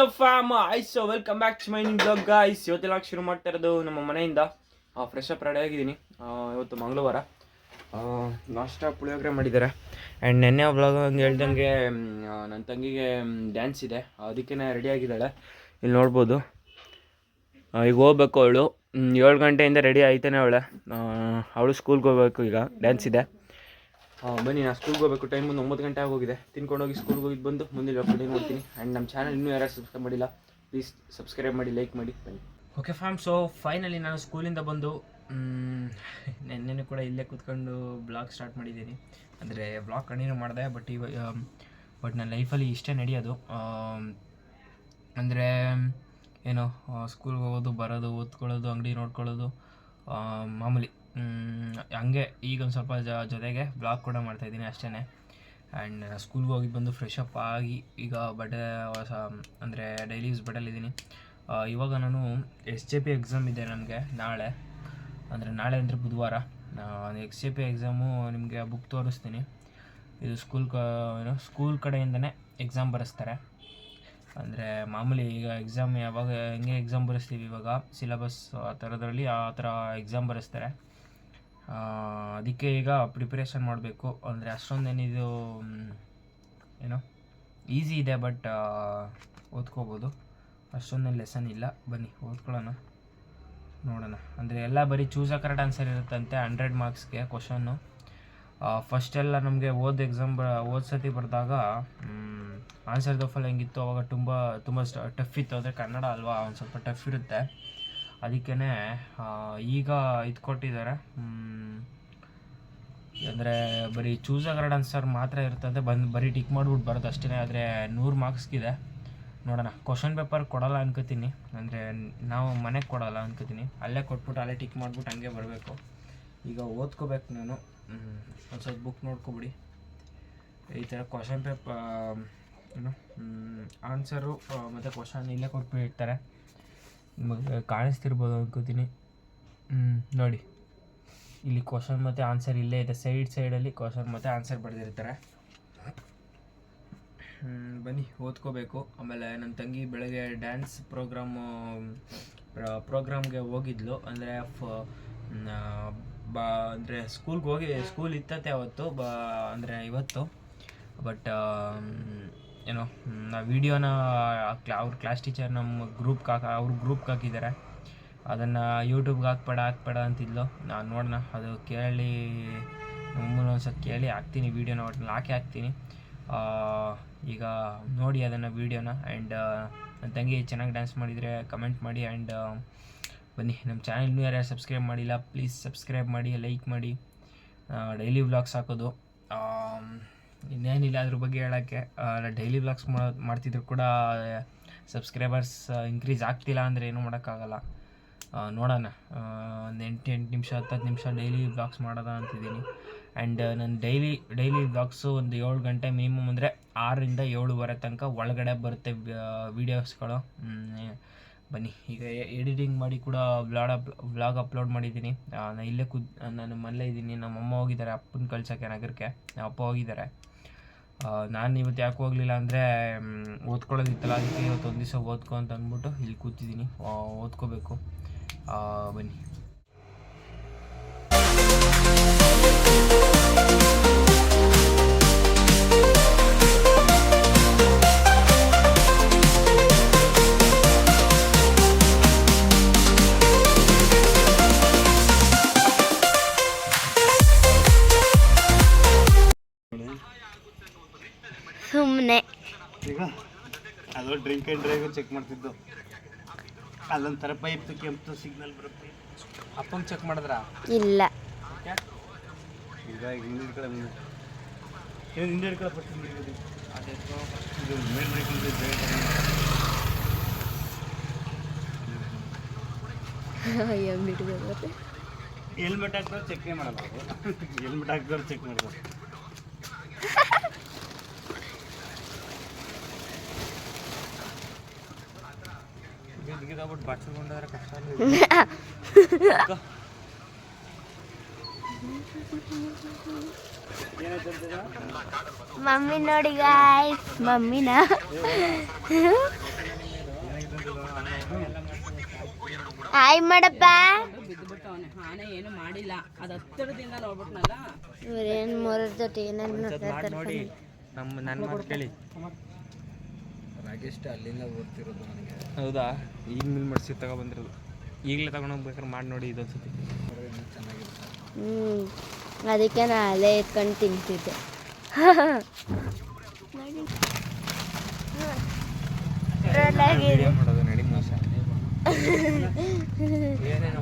Up fam ಐಸೋ welcome back to my new blog guys. ಇವತ್ತೆಲ್ಲ ಶುರು ಮಾಡ್ತಾ ಇರೋದು ನಮ್ಮ ಮನೆಯಿಂದ. ಫ್ರೆಶ್ ಅಪ್ ರೆಡಿ ಆಗಿದ್ದೀನಿ. ಇವತ್ತು ಮಂಗಳವಾರ. ನಾಷ್ಟ ಪುಳಿಯೋಗರೆ ಮಾಡಿದ್ದಾರೆ. ಆ್ಯಂಡ್ ನೆನ್ನೆ ಬ್ಲಾಗ್ ಹಂಗೆ ಹೇಳ್ದಂಗೆ ನನ್ನ ತಂಗಿಗೆ ಡ್ಯಾನ್ಸ್ ಇದೆ, ಅದಕ್ಕೇ ರೆಡಿ ಆಗಿದ್ದಾಳೆ. ಇಲ್ಲಿ ನೋಡ್ಬೋದು. ಈಗ ಹೋಗ್ಬೇಕು ಅವಳು. 7 ಗಂಟೆಯಿಂದ ರೆಡಿ ಆಯ್ತಾನೆ ಅವಳೆ. ಅವಳು ಸ್ಕೂಲ್ಗೆ ಹೋಗ್ಬೇಕು. ಈಗ ಡ್ಯಾನ್ಸ್ ಇದೆ. ಬನ್ನಿ, ನಾನು ಸ್ಕೂಲ್ಗೆ ಹೋಗಬೇಕು. ಟೈಮ್ 9 ಗಂಟೆ ಆಗೋಗಿದೆ. ತಿನ್ಕೊಂಡೋಗಿ ಸ್ಕೂಲ್ಗೆ ಹೋಗಿ ಬಂದು ಮುಂದಿನ ವಿಡಿಯೋ ನೋಡ್ತೀನಿ. ಆ್ಯಂಡ್ ನಮ್ಮ ಚಾನಲ್ ಇನ್ನೂ ಯಾರು ಸಬ್ಸ್ಕ್ರೈಬ್ ಮಾಡಿಲ್ಲ, ಪ್ಲೀಸ್ ಸಬ್ಸ್ಕ್ರೈಬ್ ಮಾಡಿ, ಲೈಕ್ ಮಾಡಿ ಬನ್ನಿ. ಓಕೆ ಫ್ಯಾಮ್, ಸೊ ಫೈನಲಿ ನಾನು ಸ್ಕೂಲಿಂದ ಬಂದು ನೆನ್ನೆ ಕೂಡ ಇಲ್ಲೇ ಕೂತ್ಕೊಂಡು ಬ್ಲಾಗ್ ಸ್ಟಾರ್ಟ್ ಮಾಡಿದ್ದೀನಿ. ಅಂದರೆ ಬ್ಲಾಗ್ ಕಂಟಿನ್ಯೂ ಮಾಡಿದೆ. ಬಟ್ ನನ್ನ ಲೈಫಲ್ಲಿ ಇಷ್ಟೇ ನಡೆಯೋದು. ಅಂದರೆ ಏನು, ಸ್ಕೂಲ್ಗೆ ಹೋಗೋದು, ಬರೋದು, ಓದ್ಕೊಳ್ಳೋದು, ಅಂಗಡಿ ನೋಡ್ಕೊಳ್ಳೋದು, ಮಾಮೂಲಿ. ಹಂಗೆ ಈಗ ಒಂದು ಸ್ವಲ್ಪ ಜೊತೆಗೆ ಬ್ಲಾಗ್ ಕೂಡ ಮಾಡ್ತಾಯಿದ್ದೀನಿ ಅಷ್ಟೇ. ಆ್ಯಂಡ್ ಸ್ಕೂಲ್ಗೆ ಹೋಗಿ ಬಂದು ಫ್ರೆಶ್ ಅಪ್ ಆಗಿ ಈಗ ಬಟ್ಟೆ ಅಂದರೆ ಡೈಲಿ ಯೂಸ್ ಬಟ್ಟೆಲಿದ್ದೀನಿ. ಇವಾಗ ನಾನು SJP ಎಕ್ಸಾಮ್ ಇದೆ ನನಗೆ ನಾಳೆ. ಅಂದರೆ ಬುಧವಾರ SJP ಎಕ್ಸಾಮು. ನಿಮಗೆ ಬುಕ್ ತೋರಿಸ್ತೀನಿ. ಇದು ಸ್ಕೂಲ್ ಕಡೆಯಿಂದನೇ ಎಕ್ಸಾಮ್ ಬರೆಸ್ತಾರೆ. ಅಂದರೆ ಮಾಮೂಲಿ ಈಗ ಎಕ್ಸಾಮ್ ಯಾವಾಗ ಹೆಂಗೆ ಎಕ್ಸಾಮ್ ಬರೆಸ್ತೀವಿ, ಇವಾಗ ಸಿಲೆಬಸ್ ಆ ಥರದ್ರಲ್ಲಿ ಆ ಥರ ಎಕ್ಸಾಮ್ ಬರೆಸ್ತಾರೆ. ಅದಕ್ಕೆ ಈಗ ಪ್ರಿಪ್ರೇಷನ್ ಮಾಡಬೇಕು. ಅಂದರೆ ಅಷ್ಟೊಂದೇನಿದು ಏನೋ ಈಸಿ ಇದೆ, ಬಟ್ ಓದ್ಕೋಬೋದು. ಅಷ್ಟೊಂದೇನು ಲೆಸನ್ ಇಲ್ಲ. ಬನ್ನಿ ಓದ್ಕೊಳ್ಳೋಣ, ನೋಡೋಣ. ಅಂದರೆ ಎಲ್ಲ ಬರೀ ಚೂಸ್ ಅ ಕರೆಕ್ಟ್ ಆನ್ಸರ್ ಇರುತ್ತಂತೆ 100 ಮಾರ್ಕ್ಸ್ಗೆ ಕ್ವಶನ್ನು. ಫಸ್ಟೆಲ್ಲ ನಮಗೆ ಓದ್ ಸತಿ ಬರೆದಾಗ ಆನ್ಸರ್ ದಫಲ್ ಹೆಂಗಿತ್ತು ಅವಾಗ ತುಂಬ ಟಫ್ ಇತ್ತು. ಅಂದರೆ ಕನ್ನಡ ಅಲ್ವಾ, ಒಂದು ಸ್ವಲ್ಪ ಟಫ್ ಇರುತ್ತೆ. ಅದಕ್ಕೇ ಈಗ ಇದು ಕೊಟ್ಟಿದ್ದಾರೆ. ಅಂದರೆ ಬರೀ ಚೂಸ್ ಅ ಕರೆಕ್ಟ್ ಆನ್ಸರ್ ಮಾತ್ರ ಇರ್ತದೆ. ಬರೀ ಟಿಕ್ ಮಾಡಿಬಿಟ್ಟು ಬರೋದು ಅಷ್ಟೇ. ಆದರೆ 100 ಮಾರ್ಕ್ಸ್ಗಿದೆ. ನೋಡೋಣ. ಕ್ವಶನ್ ಪೇಪರ್ ಕೊಡೋಲ್ಲ ಅನ್ಕೋತೀನಿ. ಅಂದರೆ ನಾವು ಮನೆಗೆ ಕೊಡೋಲ್ಲ ಅನ್ಕೋತೀನಿ. ಅಲ್ಲೇ ಕೊಟ್ಬಿಟ್ಟು ಅಲ್ಲೇ ಟಿಕ್ ಮಾಡಿಬಿಟ್ಟು ಹಂಗೆ ಬರಬೇಕು. ಈಗ ಓದ್ಕೋಬೇಕು ನಾನು. ಒಂದು ಸ್ವಲ್ಪ ಬುಕ್ ನೋಡ್ಕೊಬಿಡಿ. ಈ ಥರ ಕ್ವಶನ್ ಪೇಪರ್ ಆನ್ಸರು ಮತ್ತು ಕ್ವಶನ್ ಇಲ್ಲೇ ಕೊಟ್ಬಿಟ್ಟಿರ್ತಾರೆ. ನಿಮಗೆ ಕಾಣಿಸ್ತಿರ್ಬೋದು ಅನ್ಕೋತೀನಿ. ನೋಡಿ, ಇಲ್ಲಿ ಕ್ವಶನ್ ಮತ್ತು ಆನ್ಸರ್ ಇಲ್ಲೇ ಇದೆ. ಸೈಡಲ್ಲಿ ಕ್ವಶನ್ ಮತ್ತು ಆನ್ಸರ್ ಬರೆದಿರ್ತಾರೆ. ಬನ್ನಿ ಓದ್ಕೋಬೇಕು. ಆಮೇಲೆ ನನ್ನ ತಂಗಿ ಬೆಳಗ್ಗೆ ಡ್ಯಾನ್ಸ್ ಪ್ರೋಗ್ರಾಮ್ಗೆ ಹೋಗಿದ್ಲು. ಅಂದರೆ ಅಂದರೆ ಸ್ಕೂಲ್ ಇತ್ತತೆ ಅವತ್ತು, ಅಂದರೆ ಇವತ್ತು. ಬಟ್ ಏನೋ ನಾ ವೀಡಿಯೋನ ಅವ್ರ ಕ್ಲಾಸ್ ಟೀಚರ್ ನಮ್ಮ ಗ್ರೂಪ್ಗೆ ಹಾಕಿದ್ದಾರೆ. ಅದನ್ನು ಯೂಟ್ಯೂಬ್ಗೆ ಹಾಕ್ಬೇಡ ಅಂತಿದ್ಲು. ನಾನು ನೋಡೋಣ, ಅದು ಕೇಳಿ ನಮ್ಮನ್ನು ಒಂದ್ಸತಿ ಕೇಳಿ ಹಾಕ್ತೀನಿ ವೀಡಿಯೋನ. ಒಟ್ಟಿನಲ್ಲಿ ಹಾಕ್ತೀನಿ. ಈಗ ನೋಡಿ ಅದನ್ನು ವೀಡಿಯೋನ. ಆ್ಯಂಡ್ ನನ್ನ ತಂಗಿ ಚೆನ್ನಾಗಿ ಡ್ಯಾನ್ಸ್ ಮಾಡಿದರೆ ಕಮೆಂಟ್ ಮಾಡಿ. ಆ್ಯಂಡ್ ಬನ್ನಿ, ನಮ್ಮ ಚಾನಲ್ ಇನ್ನೂ ಯಾರು ಸಬ್ಸ್ಕ್ರೈಬ್ ಮಾಡಿಲ್ಲ, ಪ್ಲೀಸ್ ಸಬ್ಸ್ಕ್ರೈಬ್ ಮಾಡಿ, ಲೈಕ್ ಮಾಡಿ. ಡೈಲಿ ವ್ಲಾಗ್ಸ್ ಹಾಕೋದು. ಇನ್ನೇನಿಲ್ಲ ಅದ್ರ ಬಗ್ಗೆ ಹೇಳೋಕ್ಕೆ. ಡೈಲಿ ವ್ಲಾಗ್ಸ್ ಮಾಡ್ತಿದ್ರು ಕೂಡ ಸಬ್ಸ್ಕ್ರೈಬರ್ಸ್ ಇನ್ಕ್ರೀಸ್ ಆಗ್ತಿಲ್ಲ ಅಂದರೆ ಏನೂ ಮಾಡೋಕ್ಕಾಗಲ್ಲ. ನೋಡೋಣ, ಒಂದು 8 ನಿಮಿಷ 10 ನಿಮಿಷ ಡೈಲಿ ವ್ಲಾಗ್ಸ್ ಮಾಡೋದ ಅಂತಿದ್ದೀನಿ. ಆ್ಯಂಡ್ ನನ್ನ ಡೈಲಿ ವ್ಲಾಗ್ಸು ಒಂದು 7 ಗಂಟೆ ಮಿನಿಮಮ್, ಅಂದರೆ 6 ರಿಂದ 7:30 ತನಕ ಒಳಗಡೆ ಬರುತ್ತೆ ವೀಡಿಯೋಸ್ಗಳು. ಬನ್ನಿ, ಈಗ ಎಡಿಟಿಂಗ್ ಮಾಡಿ ಕೂಡ ವ್ಲಾಗ್ ಅಪ್ಲೋಡ್ ಮಾಡಿದ್ದೀನಿ. ನಾನು ಮನೇಲೇ ಇದ್ದೀನಿ. ನಮ್ಮಮ್ಮ ಹೋಗಿದ್ದಾರೆ ಅಪ್ಪನ ಕಳ್ಸೋಕ್ಕೆ ನಗರಕ್ಕೆ. ಅಪ್ಪ ಹೋಗಿದ್ದಾರೆ. ನಾನು ಇವತ್ತು ಯಾಕೆ ಹೋಗಲಿಲ್ಲ ಅಂದರೆ ಓದ್ಕೊಳ್ಳೋದಿತ್ತಲ್ಲ, ಅದಕ್ಕೆ ಇವತ್ತು ಒಂದು ದಿವಸ ಓದ್ಕೊ ಅಂತ ಅಂದ್ಬಿಟ್ಟು ಇಲ್ಲಿ ಕೂತಿದ್ದೀನಿ. ಓದ್ಕೋಬೇಕು. ಬನ್ನಿ. ಸುಮ್ಮನೆ ಈಗ ಅದು ಡ್ರಿಂಕ್ ಆ್ಯಂಡ್ ಡ್ರೈವ್ ಚೆಕ್ ಮಾಡ್ತಿದ್ದು. ಅಲ್ಲೊಂಥರ ಪೈಪ್ ಕೆಂಪು ಸಿಗ್ನಲ್ ಬರುತ್ತೆ. ಅಪ್ಪಂಗೆ ಚೆಕ್ ಮಾಡಿದ್ರ ಇಲ್ಲ. ಈಗ ಹಿಂದೆ ಕಡೆ ಹಿಂದೆ ಕಡೆ ಫಸ್ಟ್ ಇದು ಮೇನ್ ಹೆಲ್ಮೆಟ್ ಹಾಕಿದ್ರೆ ಚೆಕ್ನೇ ಮಾಡಲ್ಲ ಅವರು. ಹೆಲ್ಮೆಟ್ ಹಾಕಿದ್ರೆ ಚೆಕ್ ಮಾಡ್ತಾರೆ. ಬಾಚಿಕೊಂಡ್ರೆ ಕಷ್ಟ. ಮಮ್ಮಿ ನೋಡಿ ಗಾಯ್ಸ್, ಮಮ್ಮಿನ ಹಾಯ್ ಮಾಡಪ್ಪ. ಬಿದ್ದುಬಿಟ್ಟವನೆ. ಆನೆ ಏನು ಮಾಡಿಲ್ಲ, ಅದು ಹತ್ತಿರದಿಂದ ನೋಡ್ಬಿಟ್ನಲ್ಲ. ಇವ್ರೇನು ಮೂರರ ಜೊತೆ ಏನೇನು ಮಾಡಿ ನೋಡಿ ನನ್ನ ಮಾತು ಕೇಳಿ. ರಾಕೇಶ್ ಅಲ್ಲಿಂದ ಓದ್ತಿರೋದು ನನಗೆ. ಹೌದಾ? ಈಗ ಮಿಲ್ ಮಾಡಿಸಿ ತಗೊಬಂದಿರೋದು. ಈಗಲೇ ತಗೊಂಡೋಗ್ಬೇಕಾದ್ರೆ ಮಾಡಿ ನೋಡಿ ಇದೊಂದ್ಸತಿ. ಚೆನ್ನಾಗಿರುತ್ತೆ. ಅದಕ್ಕೆ ನಾ ಅಲ್ಲೇ ಎತ್ಕೊಂಡು ತಿಂತಿದ್ದೆ. ವಿಡಿಯೋ ಮಾಡೋದು ನಡಿ ಮೋಸ. ಏನೇನೋ